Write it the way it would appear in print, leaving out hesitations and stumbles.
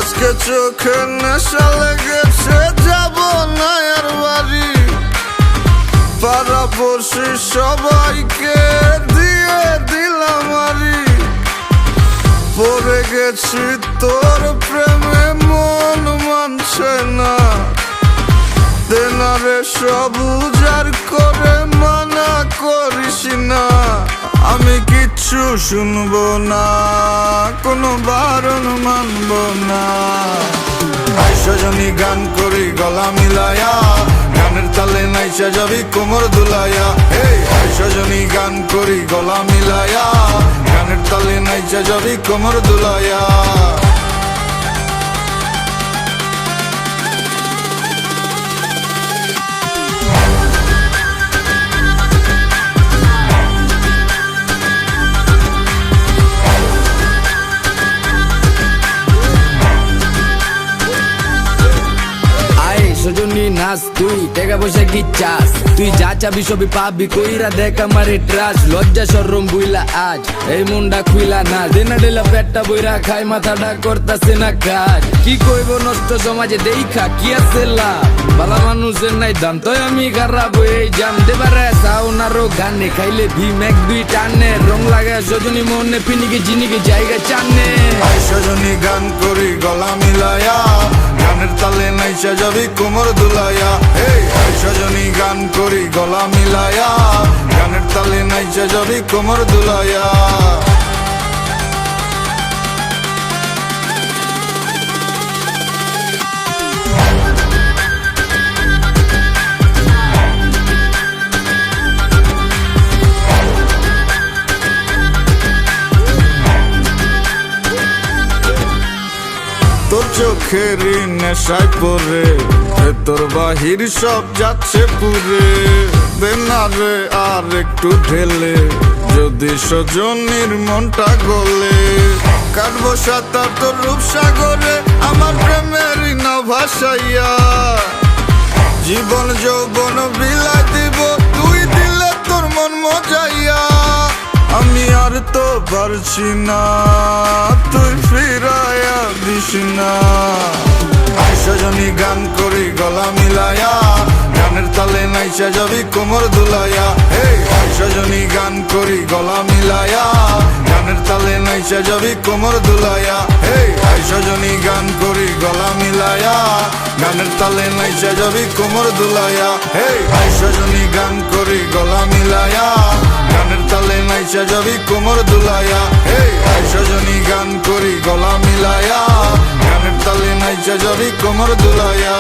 আজকে চোখে নেশা লেগেছে, যাব না আর বাড়ি। পাড়াপড়শি সবাইকে দিয়ে দিলাম আরি। পড়ে গেছি তোর প্রেমে, মন মানছে না। দেনারে সব উজাড় করে মানা করিস না। আমি কিচ্ছু শুনবো না, কোনো বারণ মানব না। সজনী গান করি গলা মিলায়া, গানের তালে নাইচা যাবি কোমর দুলাইয়া। সজনী গান করি গলা মিলায়া, গানের তালে নাইচা যাবি কোমর দুলাইয়া। সজনী নাচ, তুই টাকা পয়সা কি চাস? তুই যা চাবি সবই পাবি, কইরা দেখ আমারে ট্রাস। লজ্জা শরম বুইলা আজ এই মুন্ডা খুইলা না। দেনা ডেলা পেটটা বইরা খাই, মাথাটা করতাছে না কাজ। কি কইব নষ্ট সমাজে দেখা কি আছে লাভ? বালা মানুষের নাই দাম, তো আমি খারাপ এই জাম। দেবারে সাউনারও গানে খাইলে ভীম এক দুই টানে। রং লাগে সজনী মনে, পিনিকে জিনিকে জায়গা চানে। সজনী গান করি গলা মিলায়া, গানের তালে নাইচা যাবি কোমর দুলাইয়া। সজনী গান করি গলা মিলায়া, গানের তালে নাইচা যাবি কোমর দুলাইয়া। তোর চোখের নেশায় পরে তোর বাহির সব যাচ্ছে পুরে। দেনারে আর একটু ঢেলে, যদি সজনীর মনটা গলে। কাটবো সাঁতার তোর রূপসাগরে, আমার প্রেমের না ভাসাইয়া। জীবন যৌবন বিলাই দিব, তুই দিলে তোর মন মজাইয়া। আমি আর তো পারছি না, তুই ফিরাইয়া দিস না। সজনী গান করি গলা মিলায়া, গানের তালে নাইচা যাবি কোমর দুলাইয়া। সজনী গান করি গলা মিলায়া, গানের তালে নাইচা যাবি কোমর দুলাইয়া। সজনী গান করি গলা মিলায়া, গানের তালে নাইচা যাবি কোমর দুলাইয়া। সজনী গান করি গলা মিলায়া, গানের তালে নাইচা যাবি কোমর দুলাইয়া। সজনী গান করি গলা মিলায়া, গানের তালে নাইচা যাবি কোমর দুলাইয়া।